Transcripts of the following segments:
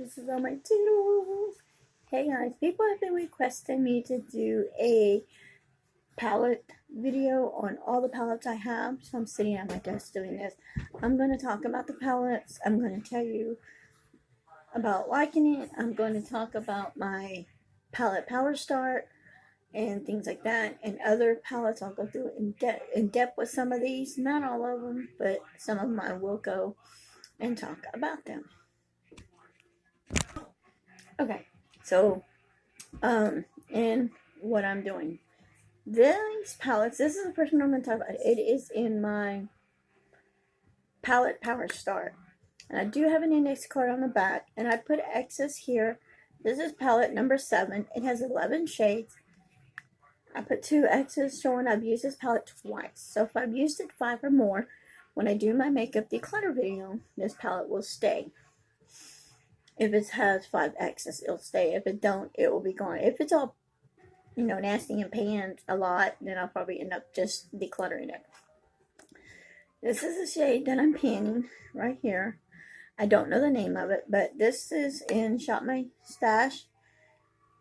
This is all my toodles. Hey guys, people have been requesting me to do a palette video on all the palettes I have, so I'm sitting at my desk doing this. I'm going to talk about the palettes. I'm going to tell you about liking it. I'm going to talk about my palette power start and things like that, and other palettes. I'll go through in depth with some of these, not all of them, but some of them I will go and talk about them. Okay, so and what I'm doing. These palettes, this is the first one I'm going to talk about. It is in my palette power start. And I do have an index card on the back, and I put X's here. This is palette number 7. It has 11 shades. I put 2 X's showing I've used this palette twice. So if I've used it 5 or more, when I do my makeup declutter video, this palette will stay. If it has 5 X's, it'll stay. If it don't, it will be gone. If it's all, nasty and panned a lot, then I'll probably end up just decluttering it. This is the shade that I'm panning right here. I don't know the name of it, but this is in Shop My Stash.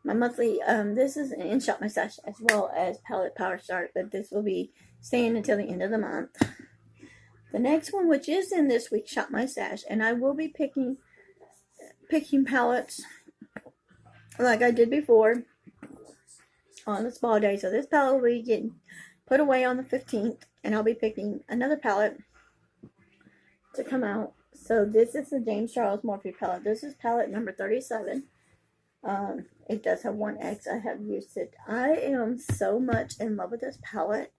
My monthly, this is in Shop My Stash as well as Palette Power Start, but this will be staying until the end of the month. The next one, which is in this week's Shop My Stash, and I will be picking palettes like I did before on the spa day. So this palette will be getting put away on the 15th, and I'll be picking another palette to come out. So this is the James Charles Morphe palette. This is palette number 37. It does have 1 X. I have used it. I am so much in love with this palette.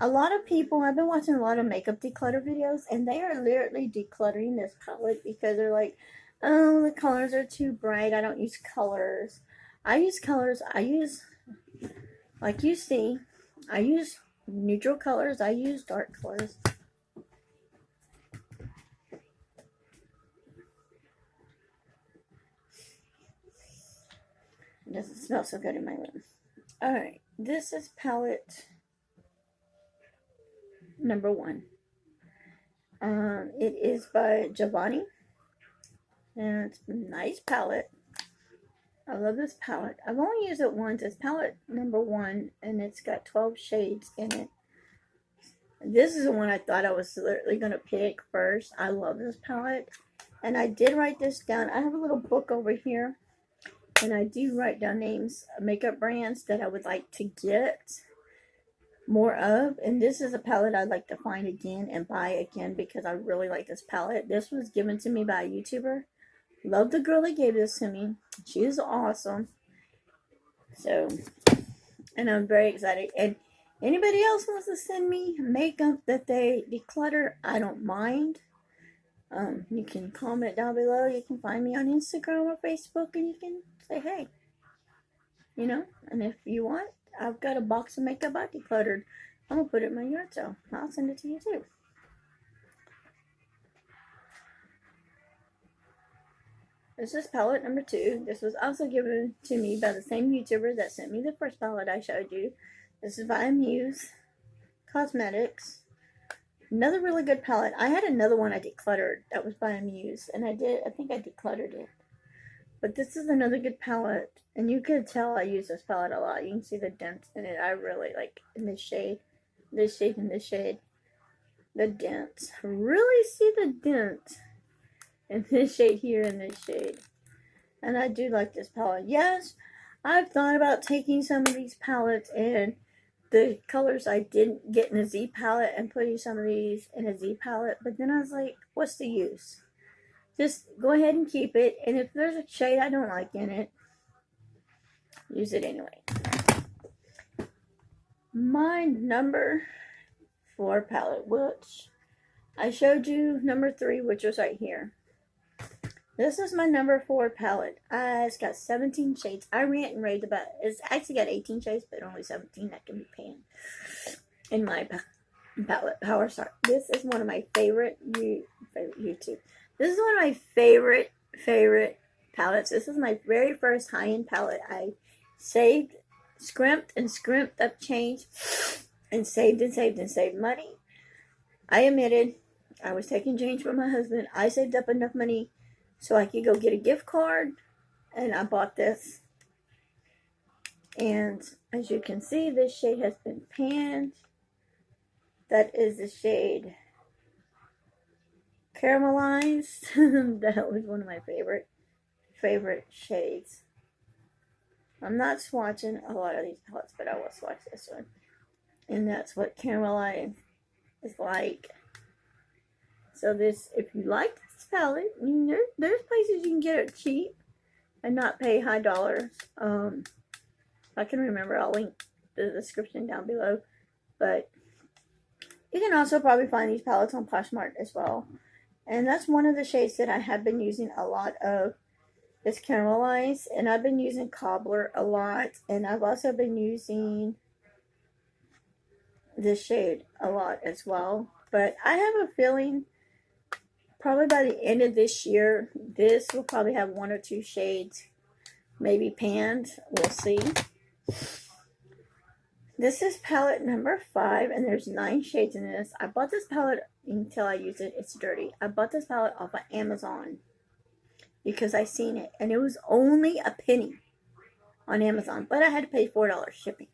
A lot of people, I've been watching a lot of makeup declutter videos, and they are literally decluttering this palette because they're like, oh, the colors are too bright. I don't use colors. I use colors. I use, like you see, I use neutral colors. I use dark colors. It doesn't smell so good in my room. Alright, this is palette number 1. It is by Giovanni. And it's a nice palette. I love this palette. I've only used it once. It's palette number 1, and it's got 12 shades in it. This is the one I thought I was literally going to pick first. I love this palette. And I did write this down. I have a little book over here. And I do write down names of makeup brands that I would like to get more of. And this is a palette I'd like to find again and buy again because I really like this palette. This was given to me by a YouTuber. Love the girl that gave this to me. She is awesome. So, and I'm very excited. And anybody else wants to send me makeup that they declutter, I don't mind. You can comment down below. You can find me on Instagram or Facebook, and you can say, hey, and if you want, I've got a box of makeup I decluttered. I'm going to put it in my yard sale. I'll send it to you too. This is palette number 2. This was also given to me by the same YouTuber that sent me the first palette I showed you. This is by Muse Cosmetics. Another really good palette. I had another one I decluttered that was by Muse, and I think I decluttered it. But this is another good palette, and you can tell I use this palette a lot. You can see the dents in it. I really like in this shade, and this shade, the dents. Really see the dent in this shade here and this shade. And I do like this palette. Yes, I've thought about taking some of these palettes and the colors I didn't get in a Z palette and putting some of these in a Z palette, but then I was like, what's the use? Just go ahead and keep it, and if there's a shade I don't like in it, use it anyway. My number 4 palette, which I showed you number 3, which was right here. This is my number 4 palette. It's got 17 shades. I rant and raved about it. It's actually got 18 shades, but only 17 that can be panned in my palette power start. This is one of my favorite YouTube. This is one of my favorite palettes. This is my very first high-end palette. I scrimped up change, and saved money. I admitted I was taking change from my husband. I saved up enough money so I could go get a gift card, and I bought this. And as you can see, this shade has been panned. That is the shade Caramelized. That was one of my favorite shades. I'm not swatching a lot of these palettes, but I will swatch this one. And that's what Caramelized is like. So this, if you like this palette, there's places you can get it cheap and not pay high dollars. I can remember, I'll link the description down below. But you can also probably find these palettes on Poshmark as well. And that's one of the shades that I have been using a lot of, is Caramelized. And I've been using Cobbler a lot. And I've also been using this shade a lot as well. But I have a feeling probably by the end of this year, this will probably have 1 or 2 shades maybe panned. We'll see. This is palette number 5, and there's 9 shades in this. I bought this palette until I use it. It's dirty. I bought this palette off of Amazon because I seen it, and it was only a penny on Amazon, but I had to pay $4 shipping.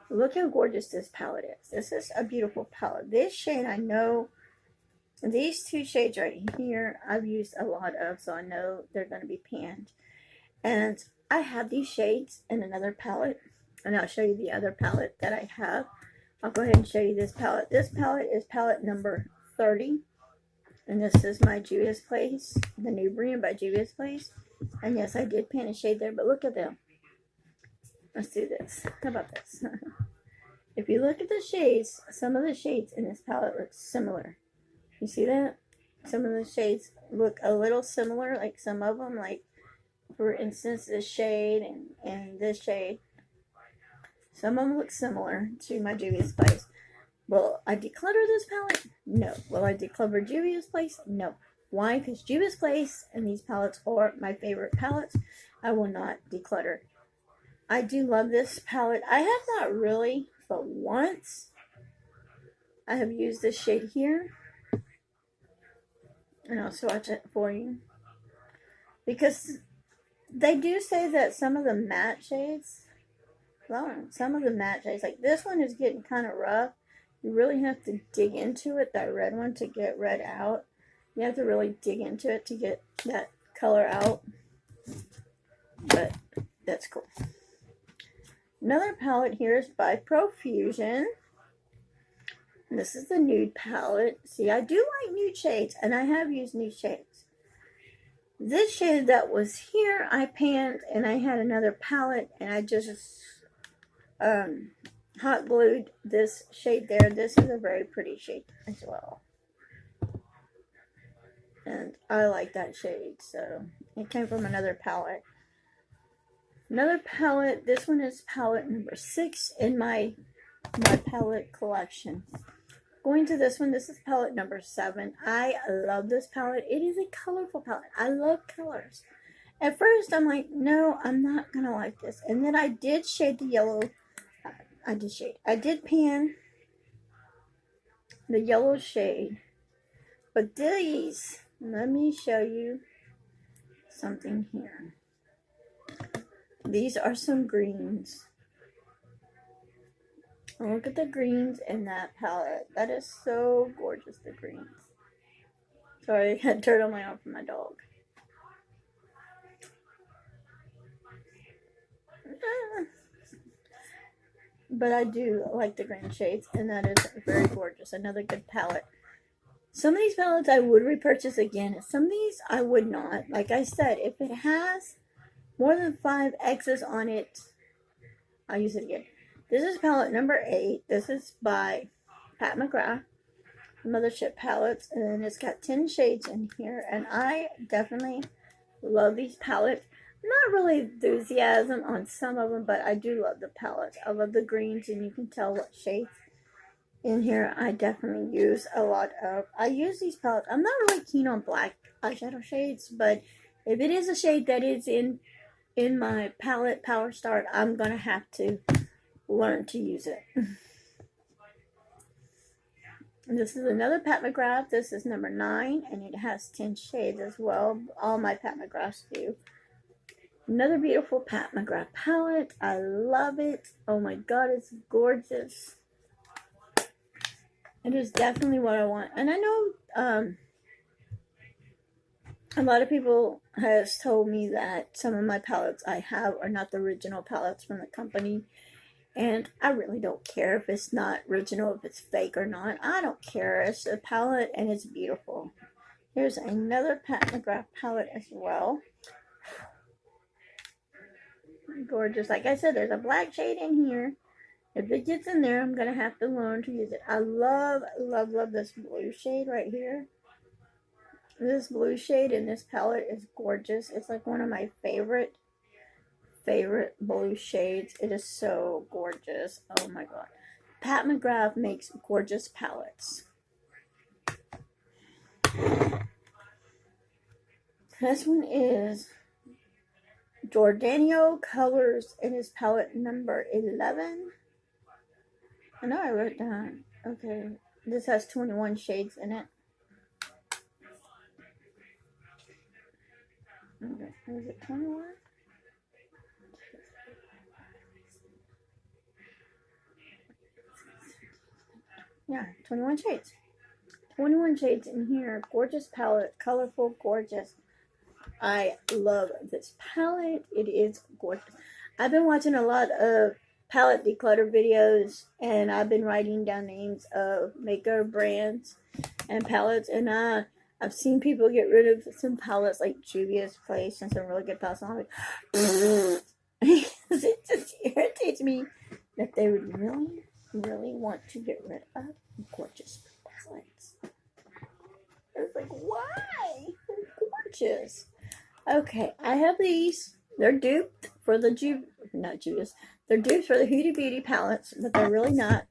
Look how gorgeous this palette is. This is a beautiful palette. This shade, I know, these 2 shades right here, I've used a lot of, so I know they're going to be panned. And I have these shades in another palette, and I'll show you the other palette that I have. I'll go ahead and show you this palette. This palette is palette number 30, and this is my Juvia's Place, the Nubian by Juvia's Place. And yes, I did pan a shade there, but look at them. Let's do this. How about this? If you look at the shades, some of the shades in this palette look similar. You see that? Some of the shades look a little similar, like some of them, like for instance, this shade and this shade. Some of them look similar to my Juvia's Place. Will I declutter this palette? No. Will I declutter Juvia's Place? No. Why? Because Juvia's Place and these palettes are my favorite palettes. I will not declutter. I do love this palette. I have not really, but once I have used this shade here. And I'll swatch it for you. Because they do say that some of the matte shades, well, some of the matte shades, like this one is getting kind of rough. You really have to dig into it, that red one, to get red out. You have to really dig into it to get that color out. But that's cool. Another palette here is by Profusion. This is the nude palette. See, I do like nude shades, and I have used nude shades. This shade that was here, I panned, and I had another palette, and I just hot glued this shade there. This is a very pretty shade as well. And I like that shade, so it came from another palette. Another palette, this one is palette number 6 in my palette collection. Going to this one, this is palette number 7. I love this palette. It is a colorful palette. I love colors. At first, I'm like, no, I'm not going to like this. And then I did shade the yellow. I did pan the yellow shade. But these, let me show you something here. These are some greens. Look at the greens in that palette. That is so gorgeous, the greens. Sorry, I got dirt on my arm from my dog. But I do like the green shades, and that is very gorgeous. Another good palette. Some of these palettes I would repurchase again. Some of these I would not. Like I said, if it has more than 5 X's on it, I'll use it again. This is palette number 8. This is by Pat McGrath, Mothership Palettes, and it's got 10 shades in here, and I definitely love these palettes. Not really enthusiasm on some of them, but I do love the palettes. I love the greens, and you can tell what shades in here I definitely use a lot of. I use these palettes. I'm not really keen on black eyeshadow shades, but if it is a shade that is in my palette Power Start, I'm going to have to learn to use it. This is another Pat McGrath. This is number 9, and it has 10 shades as well. All my Pat McGraths do. Another beautiful Pat McGrath palette. I love it. Oh my god, it's gorgeous. It is definitely what I want. And I know a lot of people has told me that some of my palettes I have are not the original palettes from the company. And I really don't care if it's not original, if it's fake or not. I don't care. It's a palette and it's beautiful. Here's another Pat McGrath palette as well. Gorgeous. Like I said, there's a black shade in here. If it gets in there, I'm going to have to learn to use it. I love, love, love this blue shade right here. This blue shade in this palette is gorgeous. It's like one of my favorite blue shades. It is so gorgeous. Oh my god. Pat McGrath makes gorgeous palettes. This one is Giordano Colors in his palette number 11. I know I wrote down. Okay. This has 21 shades in it. Okay. Is it 21? Yeah, 21 shades. 21 shades in here. Gorgeous palette. Colorful, gorgeous. I love this palette. It is gorgeous. I've been watching a lot of palette declutter videos, and I've been writing down names of makeup brands and palettes, and I've seen people get rid of some palettes like Juvia's Place and some really good palettes. And I'm like, it just irritates me that they would really, really want to get rid of gorgeous palettes. It's like, why? They're gorgeous. Okay, I have these. They're duped for the They're dupes for the Huda Beauty palettes, but they're really not.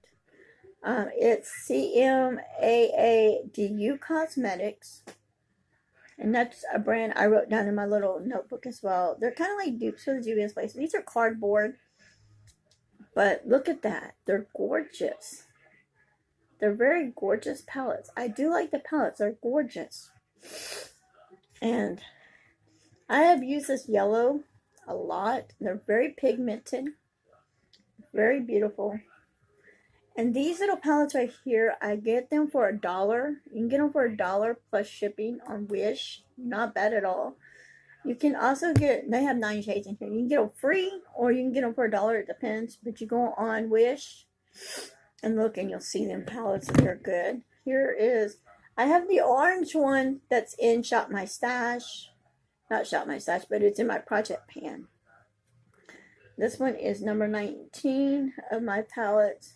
It's CMAADU Cosmetics, and that's a brand I wrote down in my little notebook as well. They're kind of like dupes for the Juvia's Place. These are cardboard, but look at that. They're gorgeous. They're very gorgeous palettes. I do like the palettes. They're gorgeous. And I have used this yellow a lot. They're very pigmented. Very beautiful. And these little palettes right here, I get them for $1. You can get them for $1 plus shipping on Wish. Not bad at all. You can also get, they have 9 shades in here. You can get them free or you can get them for $1. It depends. But you go on Wish and look and you'll see them palettes. They're good. Here is, I have the orange one that's in Shop My Stash. Not Shop My Stash, but it's in my project pan. This one is number 19 of my palettes.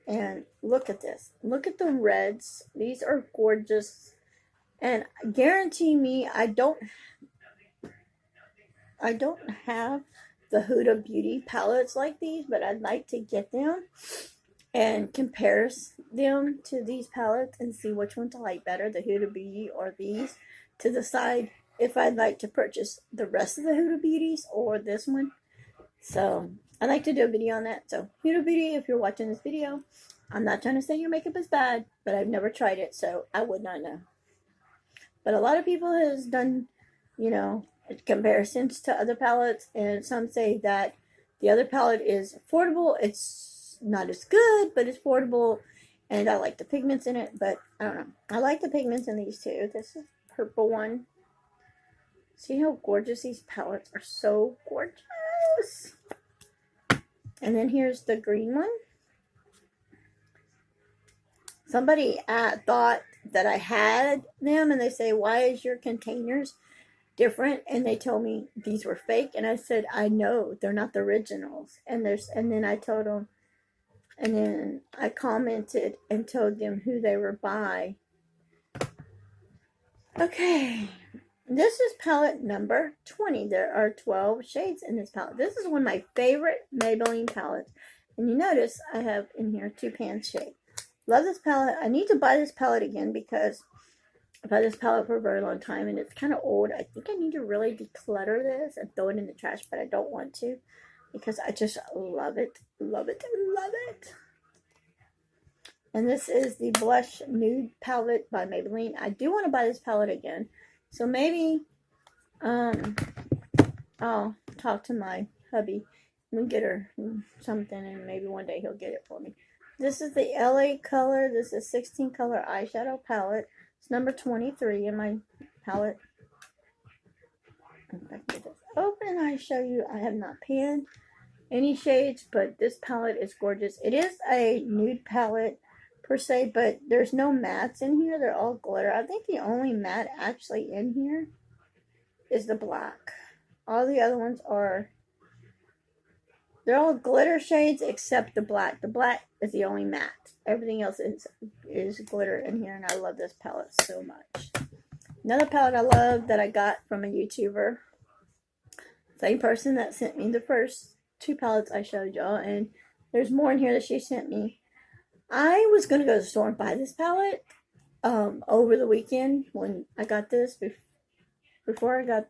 And look at this. Look at the reds. These are gorgeous. And guarantee me, I don't have the Huda Beauty palettes like these, but I'd like to get them and compare them to these palettes and see which ones I like better, the Huda Beauty or these, to decide if I'd like to purchase the rest of the Huda Beauties or this one. So I'd like to do a video on that. So Huda Beauty, if you're watching this video, I'm not trying to say your makeup is bad, but I've never tried it, so I would not know. But a lot of people has done, you know, comparisons to other palettes, and some say that the other palette is affordable. It's not as good, but it's affordable, and I like the pigments in it, but I don't know. I like the pigments in these too. This is purple one. See how gorgeous these palettes are? So gorgeous. And then here's the green one. Somebody thought that I had them, and they say, why is your containers different? And they told me these were fake, and I said, I know they're not the originals. And then I told them, and then I commented and told them who they were by. Okay, this is palette number 20. There are 12 shades in this palette. This is one of my favorite Maybelline palettes, and you notice I have in here 2 pan shades. Love this palette. I need to buy this palette again because I've had this palette for a very long time and it's kind of old. I think I need to really declutter this and throw it in the trash, but I don't want to because I just love it. Love it. Love it. And this is the Blush Nude Palette by Maybelline. I do want to buy this palette again. So maybe I'll talk to my hubby and get her something, and maybe one day he'll get it for me. This is the LA color. This is 16 color eyeshadow palette. It's number 23 in my palette. If I can get this open, I show you. I have not panned any shades, but this palette is gorgeous. It is a nude palette per se, but there's no mattes in here. They're all glitter. I think the only matte actually in here is the black. All the other ones are, they're all glitter shades except the black. The black is the only matte. Everything else is glitter in here, and I love this palette so much. Another palette I love that I got from a YouTuber. Same person that sent me the first two palettes I showed y'all, and there's more in here that she sent me. I was going to go to the store and buy this palette over the weekend when I got this. Before I got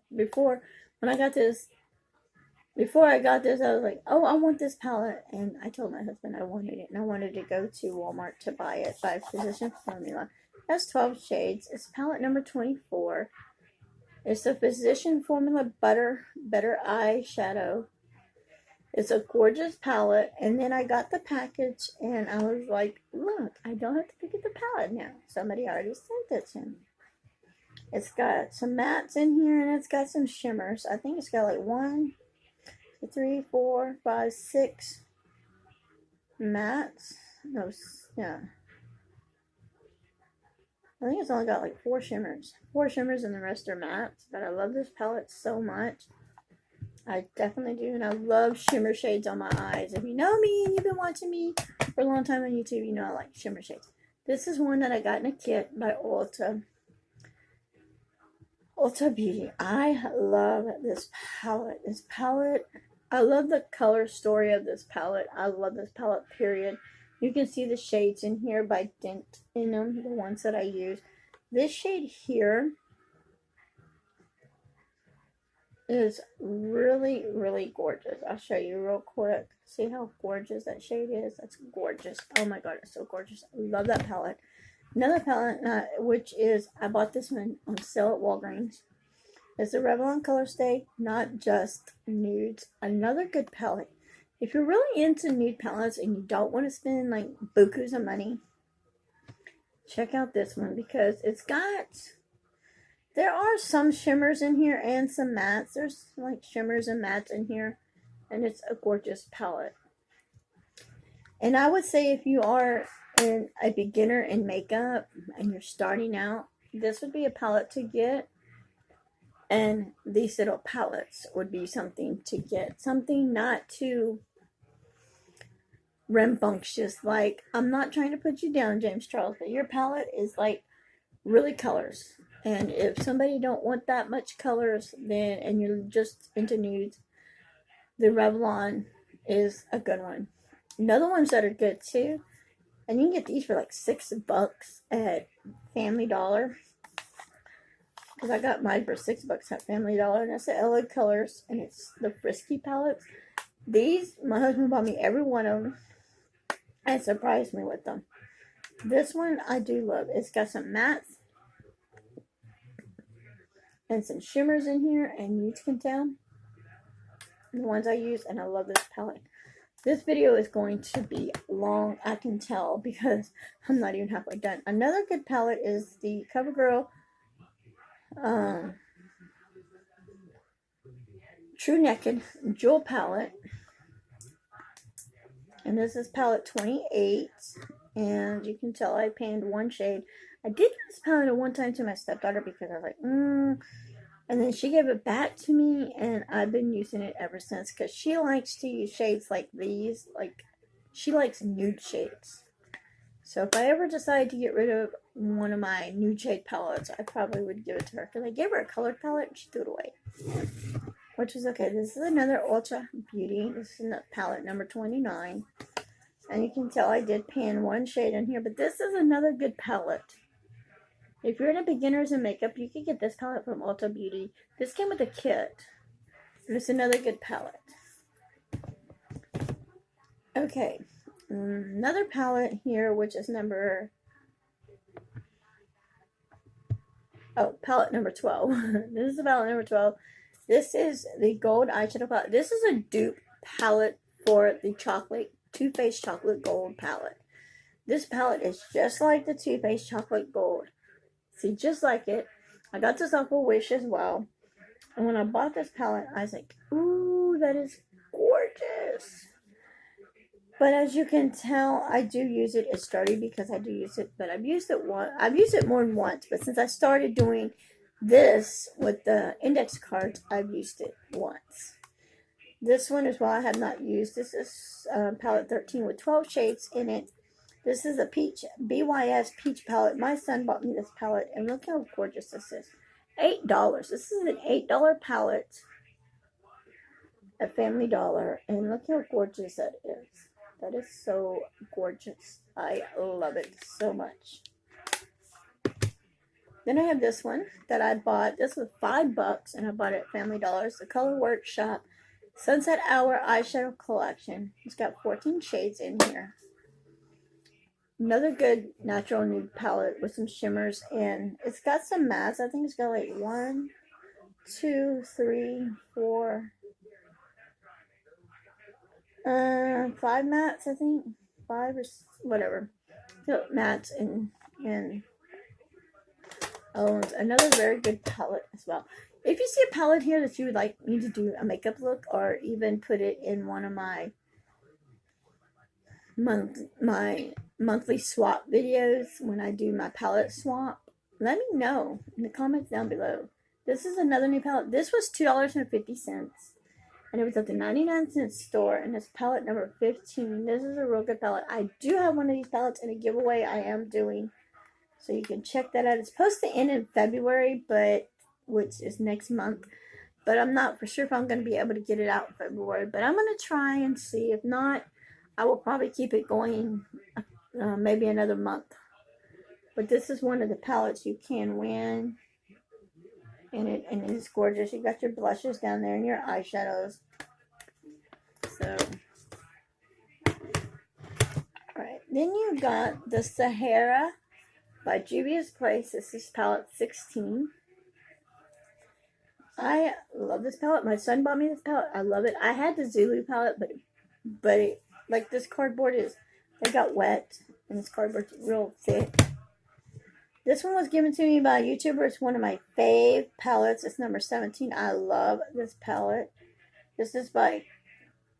this, I was like, oh, I want this palette. And I told my husband I wanted it. And I wanted to go to Walmart to buy it by Physician Formula. That's 12 shades. It's palette number 24. It's the Physician Formula Better Eyeshadow. It's a gorgeous palette. And then I got the package and I was like, look, I don't have to get the palette now. Somebody already sent it to me. It's got some mattes in here and it's got some shimmers. I think it's got like 1, 2, 3, 4, 5, 6 mattes. No, yeah. I think it's only got like 4 shimmers. 4 shimmers and the rest are mattes. But I love this palette so much. I definitely do. And I love shimmer shades on my eyes. If you know me and you've been watching me for a long time on YouTube, you know I like shimmer shades. This is one that I got in a kit by Ulta Beauty. I love this palette. I love the color story of this palette. I love this palette, period. You can see the shades in here by dint in them, the ones that I use. This shade here is really, really gorgeous. I'll show you real quick. See how gorgeous that shade is? That's gorgeous. Oh my god, it's so gorgeous. I love that palette. Another palette, which is, I bought this one on sale at Walgreens. It's the Revlon Color Stay, Not Just Nudes. Another good palette. If you're really into nude palettes and you don't want to spend like bukus of money, check out this one because it's got, there are some shimmers in here and some mattes. There's like shimmers and mattes in here, and it's a gorgeous palette. And I would say if you are a beginner in makeup and you're starting out, this would be a palette to get. And these little palettes would be something to get. Something not too rambunctious. Like, I'm not trying to put you down, James Charles, but your palette is like really colors. And if somebody don't want that much colors, then, and you're just into nudes, the Revlon is a good one. Another ones that are good too, and you can get these for like $6 at Family Dollar. Because I got mine for $6 at Family Dollar, and it's the LA Colors, and it's the Frisky palettes. These, my husband bought me every one of them, and surprised me with them. This one I do love. It's got some mattes and some shimmers in here, and you can tell the ones I use, and I love this palette. This video is going to be long, I can tell, because I'm not even halfway done. Another good palette is the CoverGirl True Naked Jewel Palette. And this is palette 28. And you can tell I panned one shade. I did give this palette at one time to my stepdaughter because I was like, And then she gave it back to me, and I've been using it ever since because she likes to use shades like these. Like, she likes nude shades. So if I ever decide to get rid of one of my nude shade palettes, I probably would give it to her. Because I gave her a colored palette and she threw it away. Which is okay. This is another Ulta Beauty. This is palette number 29. And you can tell I did pan one shade in here. But this is another good palette. If you're into beginners in makeup, you can get this palette from Ulta Beauty. This came with a kit. And it's another good palette. Okay. Another palette here, which is palette number 12. This is the palette number 12. This is the gold eyeshadow palette. This is a dupe palette for the Too Faced chocolate gold palette. This palette is just like the Too Faced chocolate gold. See, just like it. I got this off of Wish as well. And when I bought this palette, I was like, ooh, that is gorgeous. But as you can tell, I do use it. It's sturdy because I do use it, but I've used it more than once. But since I started doing this with the index cards, I've used it once. This one as well, I have not used. This is palette 13 with 12 shades in it. This is a peach, BYS peach palette. My son bought me this palette, and look how gorgeous this is. $8. This is an $8 palette at Family Dollar, and look how gorgeous that is. That is so gorgeous. I love it so much. Then I have this one that I bought. This was $5, and I bought it at Family Dollar. It's the Color Workshop Sunset Hour Eyeshadow Collection. It's got 14 shades in here. Another good natural nude palette with some shimmers, and it's got some mattes. I think it's got like 1, 2, 3, 4, 5 mattes, I think. 5 or whatever. So, mattes and another very good palette as well. If you see a palette here that you would like me to do a makeup look, or even put it in one of my monthly swap videos when I do my palette swap, let me know in the comments down below. This is another new palette. This was $2.50, and it was at the 99-cent store, and it's palette number 15. This is a real good palette. I do have one of these palettes in a giveaway I am doing, so you can check that out. It's supposed to end in February, which is next month, but I'm not for sure if I'm going to be able to get it out in February, but I'm going to try and see. If not, I will probably keep it going maybe another month. But this is one of the palettes you can win. And it is gorgeous. You got your blushes down there and your eyeshadows. So, alright. Then you got the Sahara by Juvia's Place. This is palette 16. I love this palette. My son bought me this palette. I love it. I had the Zulu palette, but it, like this cardboard it got wet, and this cardboard's real thick. This one was given to me by a YouTuber. It's one of my fave palettes. It's number 17. I love this palette. This is by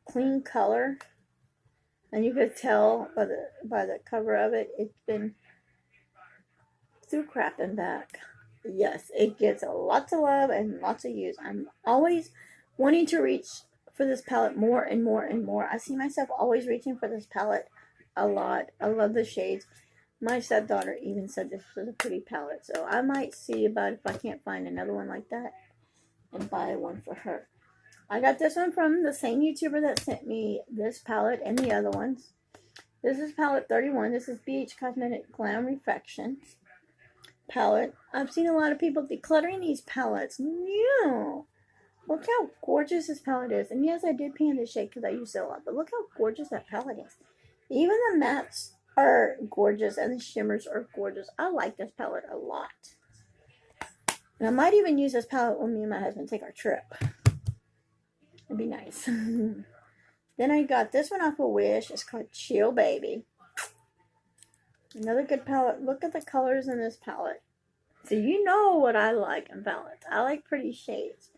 Clean Color, and you could tell by the cover of it, it's been through crap and back. Yes, it gets lots of love and lots of use. I'm always wanting to reach for this palette more and more and more. I see myself always reaching for this palette a lot. I love the shades. My stepdaughter even said this was a pretty palette, so I might see about if I can't find another one like that and buy one for her. I got this one from the same YouTuber that sent me this palette and the other ones. This is palette 31. This is BH Cosmetic Glam Reflections palette. I've seen a lot of people decluttering these palettes. No. Look how gorgeous this palette is. And yes, I did pan this shade because I use it a lot. But look how gorgeous that palette is. Even the mattes are gorgeous and the shimmers are gorgeous. I like this palette a lot. And I might even use this palette when me and my husband take our trip. It'd be nice. Then I got this one off of Wish. It's called Chill Baby. Another good palette. Look at the colors in this palette. So you know what I like in palettes. I like pretty shades.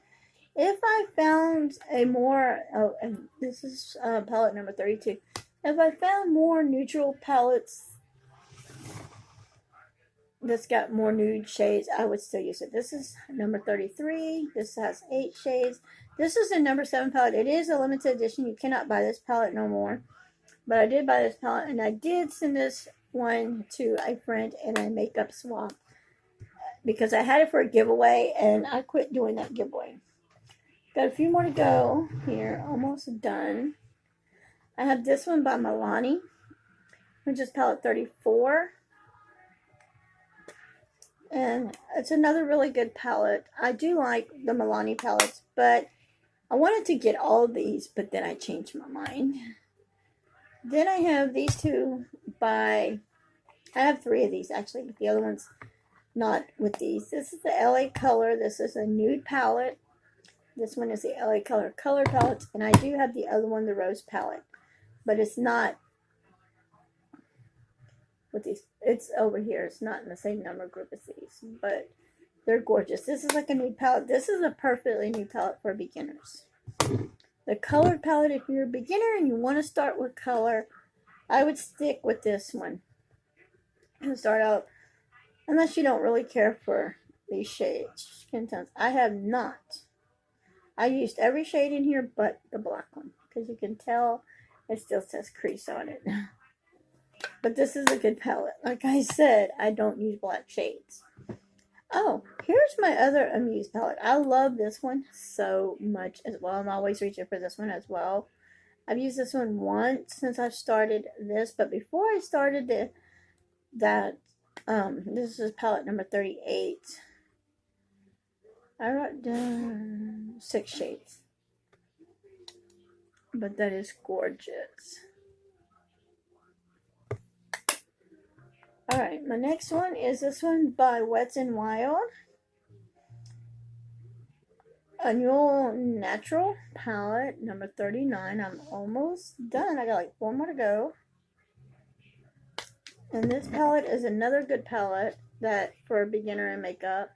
If I found a more, and this is palette number 32. If I found more neutral palettes that's got more nude shades, I would still use it. This is number 33. This has 8 shades. This is a number 7 palette. It is a limited edition. You cannot buy this palette no more. But I did buy this palette, and I did send this one to a friend in a makeup swap because I had it for a giveaway, and I quit doing that giveaway. Got a few more to go here. Almost done. I have this one by Milani, which is palette 34. And it's another really good palette. I do like the Milani palettes, but I wanted to get all these, but then I changed my mind. Then I have these two by, I have three of these actually, but the other one's not with these. This is the LA Color. This is a nude palette. This one is the LA Color color palette. And I do have the other one, the Rose palette. But it's not with these. It's over here. It's not in the same number group as these. But they're gorgeous. This is like a nude palette. This is a perfectly nude palette for beginners. The colored palette, if you're a beginner and you want to start with color, I would stick with this one. And start out, unless you don't really care for these shades, skin tones. I have not. I used every shade in here but the black one, because you can tell it still says crease on it. But this is a good palette. Like I said, I don't use black shades. Oh, here's my other Amuse palette. I love this one so much as well. I'm always reaching for this one as well. I've used this one once since I've started this, but before I started this is palette number 38. I wrote down 6 shades. But that is gorgeous. Alright, my next one is this one by Wet n Wild. Annual Natural palette number 39. I'm almost done. I got like 4 more to go. And this palette is another good palette that for a beginner in makeup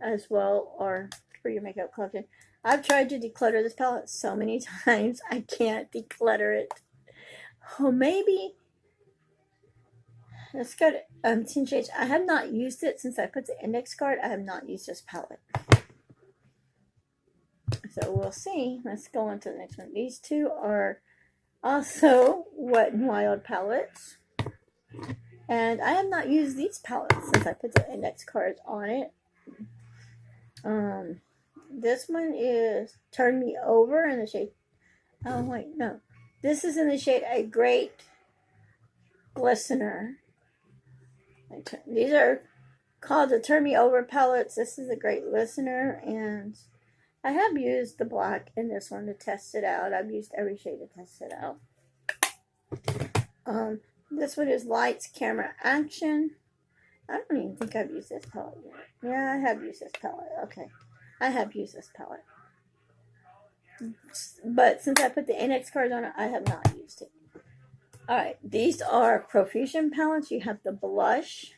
as well, or for your makeup collection. I've tried to declutter this palette so many times. I can't declutter it. Oh, maybe it's got 10 shades. I have not used it since I put the index card. I have not used this palette. So we'll see. Let's go on to the next one. These two are also Wet n Wild palettes. And I have not used these palettes since I put the index cards on it. This one is Turn Me Over in the shade. Oh, wait, no. This is in the shade A Great Glistener. These are called the Turn Me Over palettes. This is a Great Listener, and I have used the black in this one to test it out. I've used every shade to test it out. This one is Lights, Camera, Action. I don't even think I've used this palette yet. Yeah, I have used this palette. Okay. I have used this palette. But since I put the index cards on it, I have not used it. Alright, these are Profusion palettes. You have the Blush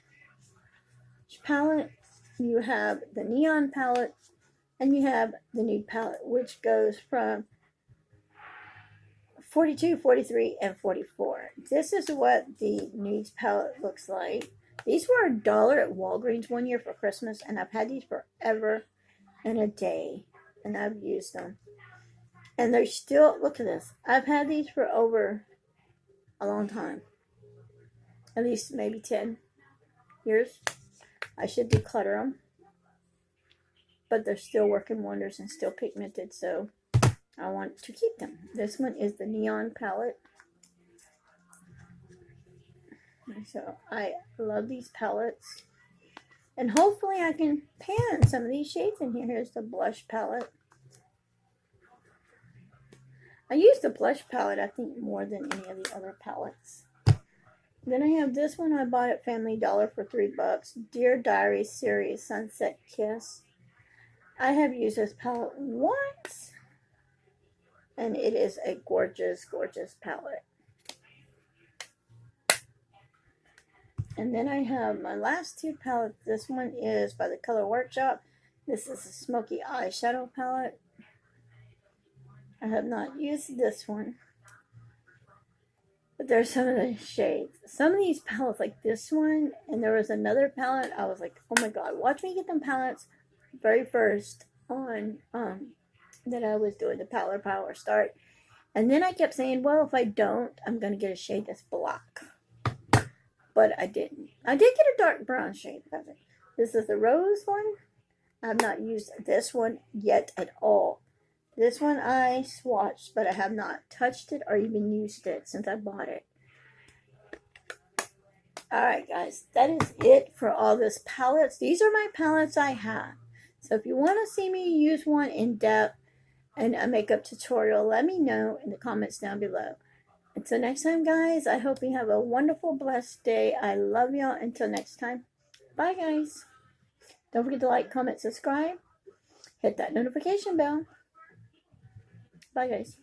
palette, you have the Neon palette, and you have the Nude palette, which goes from 42, 43, and 44. This is what the Nudes palette looks like. These were $1 at Walgreens one year for Christmas, and I've had these forever and a day, and I've used them. And they're still, look at this. I've had these for over a long time. At least maybe 10 years. I should declutter them. But they're still working wonders and still pigmented, so I want to keep them. This one is the Neon palette. So I love these palettes. And hopefully I can pan some of these shades in here. Here's the Blush palette. I use the Blush palette, I think, more than any of the other palettes. Then I have this one I bought at Family Dollar for $3. Dear Diary Series Sunset Kiss. I have used this palette once. And it is a gorgeous, gorgeous palette. And then I have my last two palettes. This one is by the Color Workshop. This is a Smoky Eyeshadow palette. I have not used this one. But there's some of the shades. Some of these palettes, like this one, and there was another palette, I was like, oh my god, watch me get them palettes very first on, that I was doing the Palette Power Start. And then I kept saying, well, if I don't, I'm going to get a shade that's black. But I didn't. I did get a dark brown shade. This is the Rose one. I have not used this one yet at all. This one I swatched, but I have not touched it or even used it since I bought it. Alright guys, that is it for all this palettes. These are my palettes I have. So if you want to see me use one in depth and a makeup tutorial, let me know in the comments down below. Until next time, guys, I hope you have a wonderful, blessed day. I love y'all. Until next time. Bye, guys. Don't forget to like, comment, subscribe. Hit that notification bell. Bye, guys.